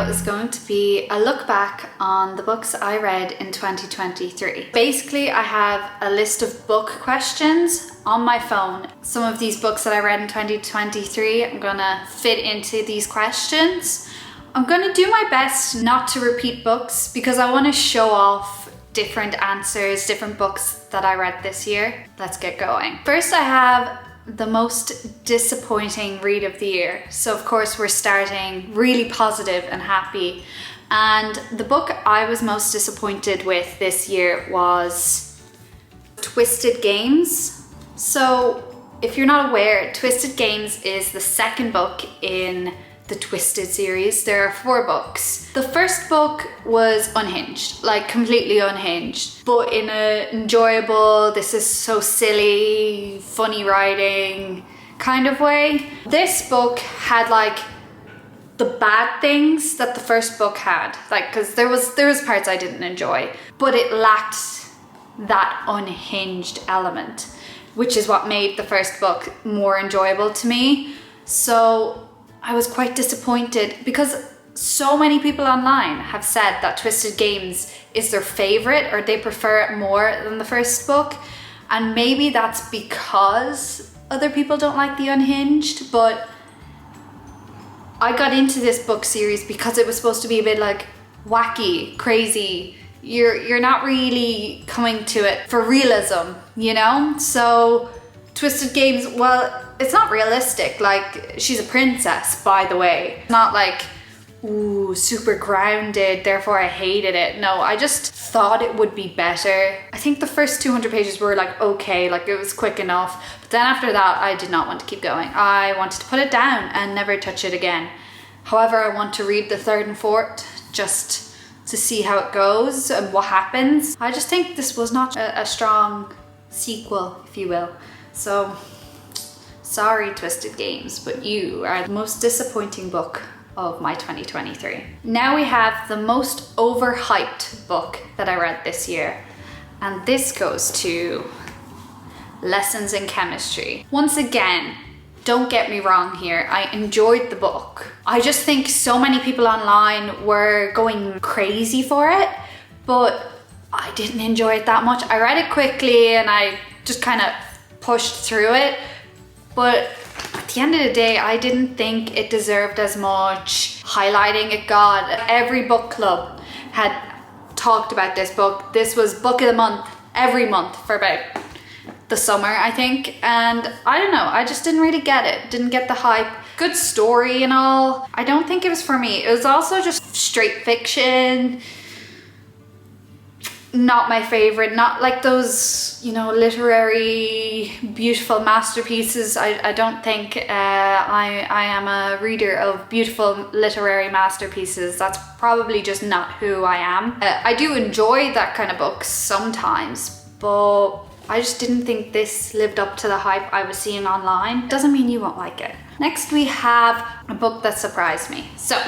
is going to be a look back on the books I read in 2023. Basically, I have a list of book questions on my phone. Some of these books that I read in 2023, I'm gonna fit into these questions. I'm gonna do my best not to repeat books because I want to show off different answers, different books that I read this year. Let's get going. First, I have the most disappointing read of the year. So of course we're starting really positive and happy. And the book I was most disappointed with this year was Twisted Games. So if you're not aware, Twisted Games is the second book in the Twisted series. There are 4 books. The first book was unhinged, like completely unhinged, but in an enjoyable, this is so silly, funny writing kind of way. This book had like the bad things that the first book had, like because there was parts I didn't enjoy, but it lacked that unhinged element, which is what made the first book more enjoyable to me. So I was quite disappointed because so many people online have said that Twisted Games is their favorite, or they prefer it more than the first book. And maybe that's because other people don't like the unhinged, but I got into this book series because it was supposed to be a bit like wacky, crazy. You're not really coming to it for realism, you know? So Twisted Games, well, it's not realistic. Like, she's a princess, by the way. Not like, ooh, super grounded, therefore I hated it. No, I just thought it would be better. I think the first 200 pages were like, okay, like it was quick enough. But then after that, I did not want to keep going. I wanted to put it down and never touch it again. However, I want to read the 3rd and 4th just to see how it goes and what happens. I just think this was not a strong sequel, if you will. So, sorry Twisted Games, but you are the most disappointing book of my 2023. Now we have the most overhyped book that I read this year, and this goes to Lessons in Chemistry. Once again, don't get me wrong here, I enjoyed the book. I just think so many people online were going crazy for it, but I didn't enjoy it that much. I read it quickly and I just kind of pushed through it, but at the end of the day, I didn't think it deserved as much highlighting it got. Every book club had talked about this book. This was book of the month every month for about the summer, I think. And I don't know, I just didn't really get it. Didn't get the hype. Good story and all. I don't think it was for me. It was also just straight fiction. Not my favorite, not like those, you know, literary beautiful masterpieces. I don't think I am a reader of beautiful literary masterpieces. That's probably just not who I am. I do enjoy that kind of books sometimes, but I just didn't think this lived up to the hype I was seeing online. Doesn't mean you won't like it. Next we have a book that surprised me. So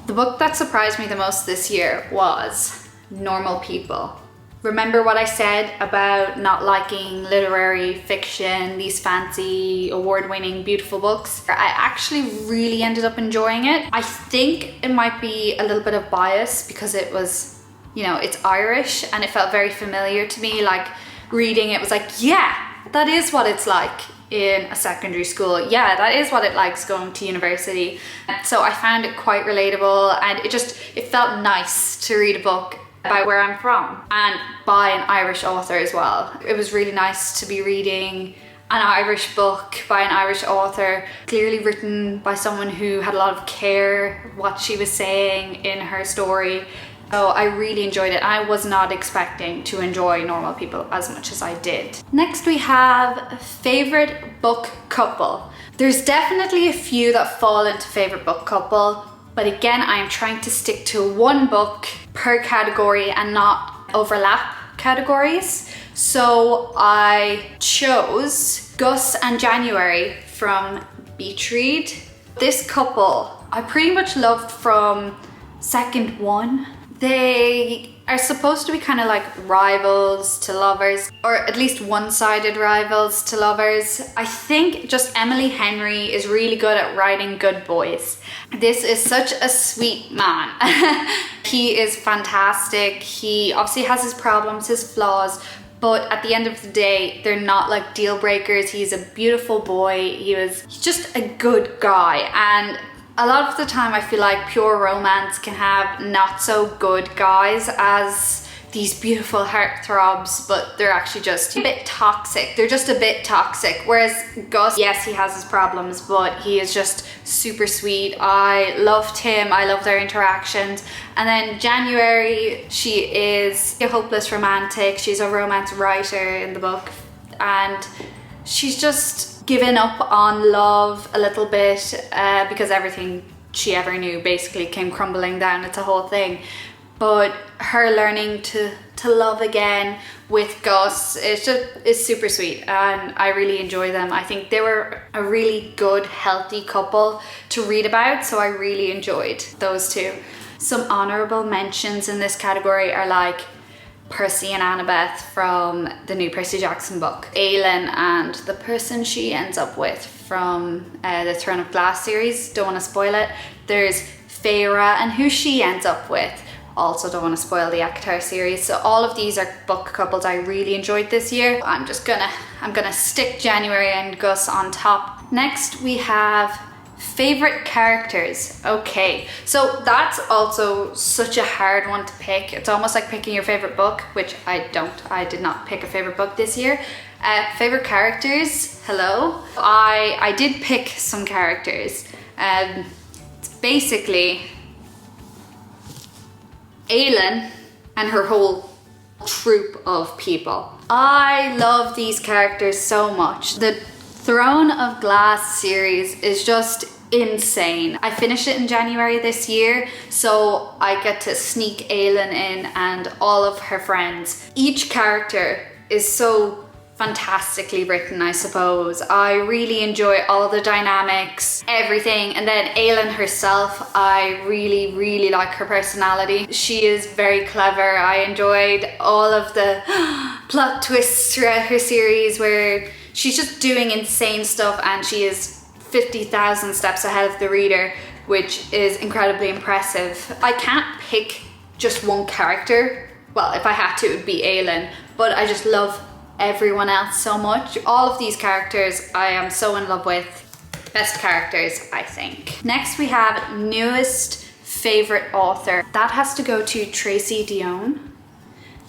the book that surprised me the most this year was Normal People. Remember what I said about not liking literary fiction, these fancy, award-winning, beautiful books? I actually really ended up enjoying it. I think it might be a little bit of bias because it was, you know, it's Irish and it felt very familiar to me. Like reading it was like, yeah, that is what it's like in a secondary school. Yeah, that is what it likes going to university. So I found it quite relatable, and it felt nice to read a book about where I'm from and by an Irish author as well. It was really nice to be reading an Irish book by an Irish author, clearly written by someone who had a lot of care what she was saying in her story. So I really enjoyed it. I was not expecting to enjoy Normal People as much as I did. Next we have favorite book couple. There's definitely a few that fall into favorite book couple, but again, I am trying to stick to one book per category and not overlap categories. So I chose Gus and January from Beach Read. This couple I pretty much loved from second one. They are supposed to be kind of like rivals to lovers, or at least one-sided rivals to lovers. I think just Emily Henry is really good at writing good boys. This is such a sweet man. He is fantastic. He obviously has his problems, his flaws, but at the end of the day, they're not like deal breakers. He's a beautiful boy. He's just a good guy. And a lot of the time I feel like pure romance can have not so good guys as these beautiful heartthrobs, but they're actually just a bit toxic. They're just a bit toxic. Whereas Gus, yes, he has his problems, but he is just super sweet. I loved him. I love their interactions. And then January, she is a hopeless romantic. She's a romance writer in the book, and she's just given up on love a little bit because everything she ever knew basically came crumbling down. It's a whole thing. But her learning to love again with Gus is super sweet, and I really enjoy them. I think they were a really good, healthy couple to read about, so I really enjoyed those two. Some honourable mentions in this category are like Percy and Annabeth from the new Percy Jackson book, Aelin and the person she ends up with from the Throne of Glass series, don't want to spoil it. There's Feyre and who she ends up with, also don't want to spoil the ACOTAR series. So all of these are book couples I really enjoyed this year. I'm gonna stick January and Gus on top. Next we have favorite characters. Okay, so that's also such a hard one to pick. It's almost like picking your favorite book, which I did not pick a favorite book this year. Favorite characters, hello. I did pick some characters. It's basically Aelin and her whole troop of people. I love these characters so much. The Throne of Glass series is just insane. I finished it in January this year, so I get to sneak Aelin in and all of her friends. Each character is so fantastically written, I suppose. I really enjoy all the dynamics, everything. And then Aelin herself, I really like her personality. She is very clever. I enjoyed all of the plot twists throughout her series where she's just doing insane stuff, and she is 50,000 steps ahead of the reader, which is incredibly impressive. I can't pick just one character. Well, if I had to, it would be Aelin, but I just love everyone else so much. All of these characters I am so in love with. Best characters, I think. Next we have newest favorite author. That has to go to Tracy Deonn,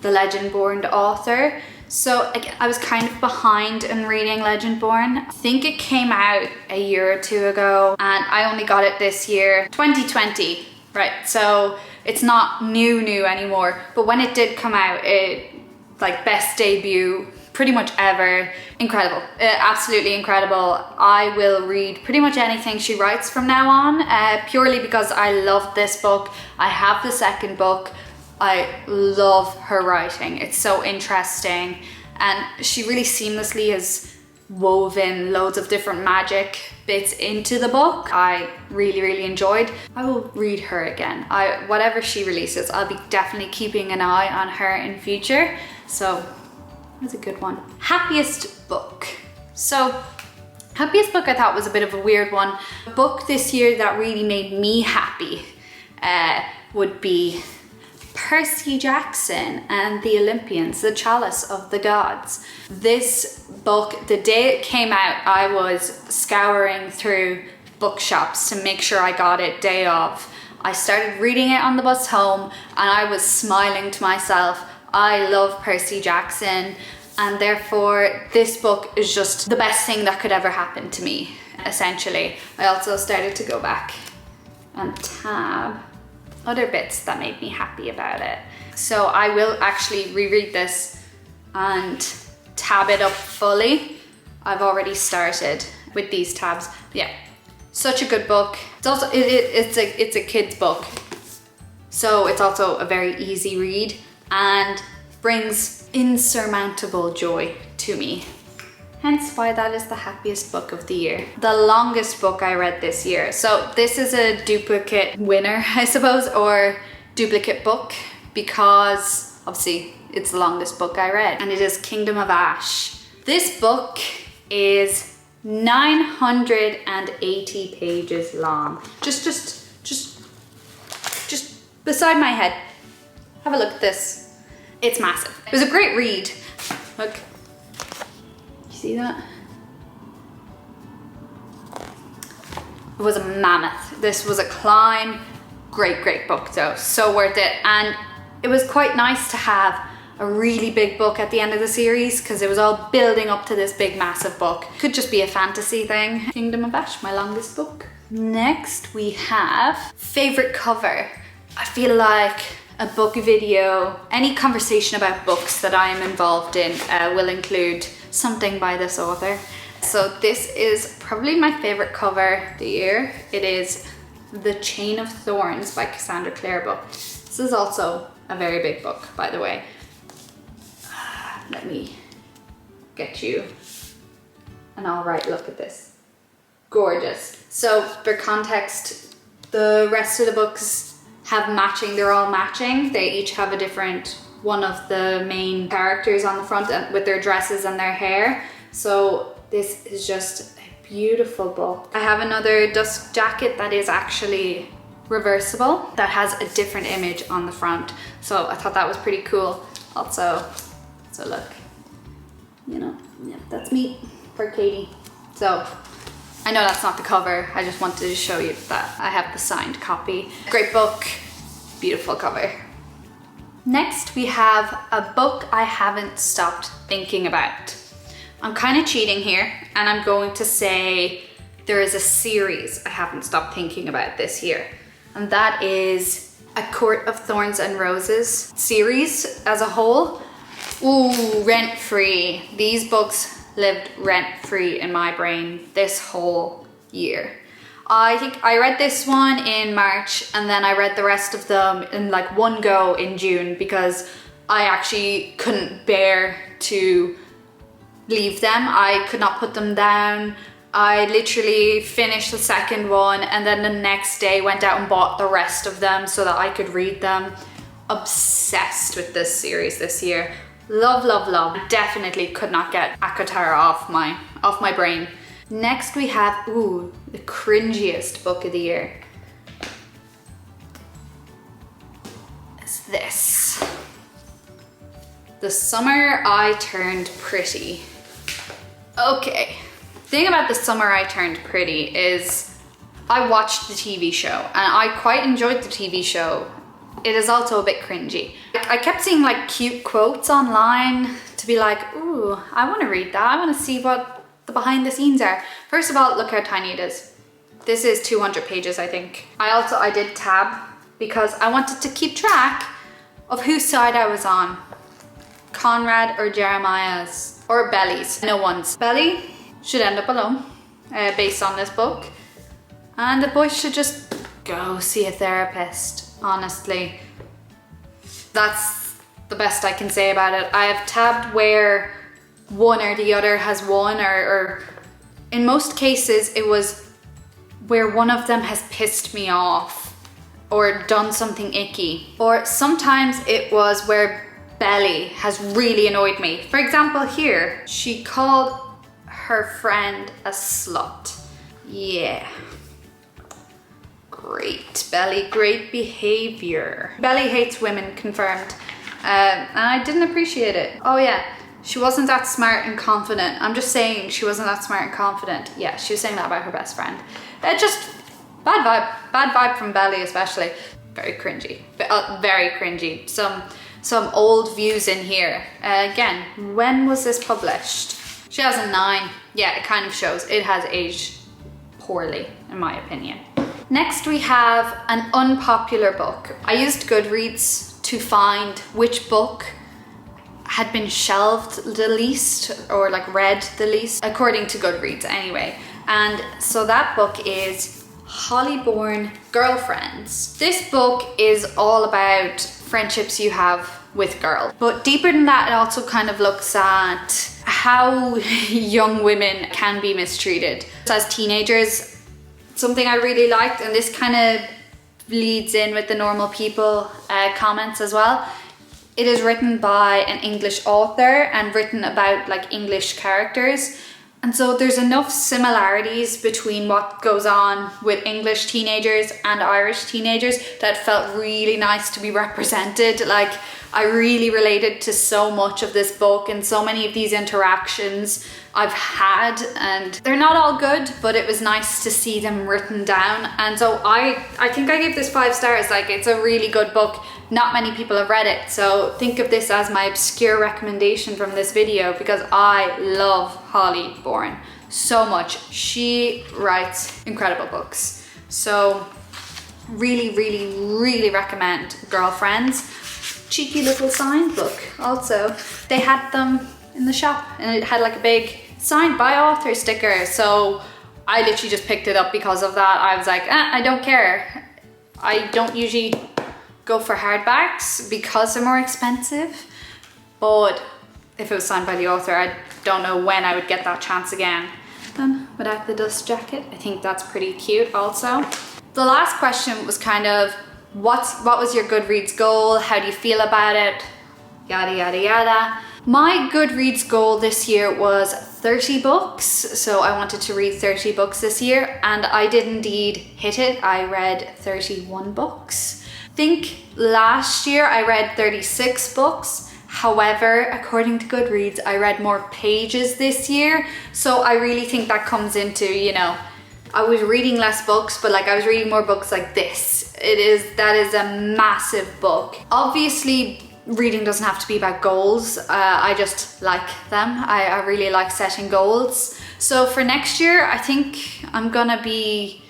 the Legendborn author. So again, I was kind of behind in reading Legendborn. I think it came out a year or two ago, and I only got it this year, 2020, right? So it's not new anymore. But when it did come out, it like best debut pretty much ever. Incredible, absolutely incredible. I will read pretty much anything she writes from now on, purely because I love this book. I have the second book. I love her writing. It's so interesting, and she really seamlessly has woven loads of different magic bits into the book. I really enjoyed. I will read her again. Whatever she releases, I'll be definitely keeping an eye on her in future. So that's a good one. Happiest book. So happiest book I thought was a bit of a weird one. A book this year that really made me happy would be Percy Jackson and the Olympians, The Chalice of the Gods. This book, the day it came out, I was scouring through bookshops to make sure I got it day of. I started reading it on the bus home, and I was smiling to myself. I love Percy Jackson, and therefore this book is just the best thing that could ever happen to me, essentially. I also started to go back and tab other bits that made me happy about it. So I will actually reread this and tab it up fully. I've already started with these tabs. Yeah, such a good book. It's also it's a kid's book, so it's also a very easy read and brings insurmountable joy to me. Hence why that is the happiest book of the year. The longest book I read this year. So this is a duplicate winner, I suppose, or duplicate book, because obviously it's the longest book I read, and it is Kingdom of Ash. This book is 980 pages long. Just beside my head. Have a look at this. It's massive. It was a great read. Look, you see that? It was a mammoth. This was a climb. Great book though, so worth it. And it was quite nice to have a really big book at the end of the series because it was all building up to this big massive book. Could just be a fantasy thing. Kingdom of Ash, my longest book. Next we have favorite cover. I feel like a book video, any conversation about books that I am involved in will include something by this author. So this is probably my favorite cover of the year. It is The Chain of Thorns by Cassandra Clare book. This is also a very big book, by the way. Let me get you an alright look at this. Gorgeous. So for context, the rest of the books have matching, they're all matching. They each have a different one of the main characters on the front with their dresses and their hair. So this is just a beautiful book. I have another dusk jacket that is actually reversible that has a different image on the front. So I thought that was pretty cool. Also, so look, you know, yeah, that's me for Katie. So I know that's not the cover. I just wanted to show you that I have the signed copy. Great book, beautiful cover. Next, we have a book I haven't stopped thinking about. I'm kind of cheating here, and I'm going to say there is a series I haven't stopped thinking about this year, and that is A Court of Thorns and Roses series as a whole. Ooh, rent-free. These books lived rent-free in my brain this whole year. I think I read this one in March, and then I read the rest of them in like one go in June because I actually couldn't bear to leave them. I could not put them down. I literally finished the second one and then the next day went out and bought the rest of them so that I could read them. Obsessed with this series this year. Love, love, love. Definitely could not get ACOTAR off my brain. Next we have, ooh, the cringiest book of the year. It's this. The Summer I Turned Pretty. Okay, the thing about The Summer I Turned Pretty is I watched the TV show and I quite enjoyed the TV show. It is also a bit cringy. I kept seeing like cute quotes online to be like, ooh, I want to read that. I want to see what the behind the scenes are. First of all, look how tiny it is. This is 200 pages, I think. I did tab because I wanted to keep track of whose side I was on. Conrad or Jeremiah's. Or Belly's, no one's. Belly should end up alone, based on this book. And the boy should just go see a therapist, honestly. That's the best I can say about it. I have tabbed where one or the other has won, or in most cases it was where one of them has pissed me off or done something icky. Or sometimes it was where Belly has really annoyed me. For example, here, she called her friend a slut. Yeah. Great, Belly, great behavior. Belly hates women, confirmed. And I didn't appreciate it. Oh yeah, she wasn't that smart and confident. I'm just saying she wasn't that smart and confident. Yeah, she was saying that about her best friend. Just bad vibe from Belly especially. Very cringy, very cringy. Some old views in here. Again, when was this published? 2009. Yeah, it kind of shows. It has aged poorly, in my opinion. Next, we have an unpopular book. I used Goodreads to find which book had been shelved the least, or like read the least, according to Goodreads anyway. And so that book is Hollyborn Girlfriends. This book is all about friendships you have with girls. But deeper than that, it also kind of looks at how young women can be mistreated. As teenagers, something I really liked, and this kind of leads in with the normal people comments as well. It is written by an English author and written about like English characters. And so there's enough similarities between what goes on with English teenagers and Irish teenagers that felt really nice to be represented. Like, I really related to so much of this book and so many of these interactions I've had, and they're not all good, but it was nice to see them written down. And so I think I gave this 5 stars. Like, it's a really good book. Not many people have read it, so think of this as my obscure recommendation from this video, because I love Holly Bourne so much. She writes incredible books. So really, really, really recommend Girlfriends. Cheeky little signed book also. They had them in the shop and it had like a big signed by author sticker. So I literally just picked it up because of that. I was like, I don't care. I don't usually go for hardbacks because they're more expensive, but if it was signed by the author, I don't know when I would get that chance again. Then without the dust jacket, I think that's pretty cute also. The last question was kind of, what was your Goodreads goal? How do you feel about it? Yada, yada, yada. My Goodreads goal this year was 30 books. So I wanted to read 30 books this year, and I did indeed hit it. I read 31 books. I think last year I read 36 books. However, according to Goodreads, I read more pages this year. So I really think that comes into, you know, I was reading less books, but like I was reading more books like this. That is a massive book. Obviously, reading doesn't have to be about goals. I just like them. I really like setting goals. So for next year, I think I'm gonna be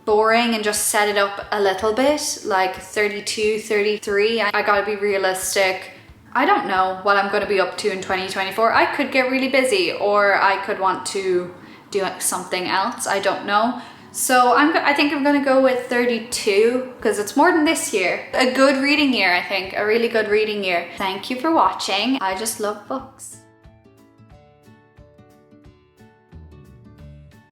boring and just set it up a little bit, like 32, 33. I gotta be realistic. I don't know what I'm gonna be up to in 2024. I could get really busy, or I could want to do something else. I don't know. So I think I'm gonna go with 32 because it's more than this year. A good reading year, I think. A really good reading year. Thank you for watching. I just love books.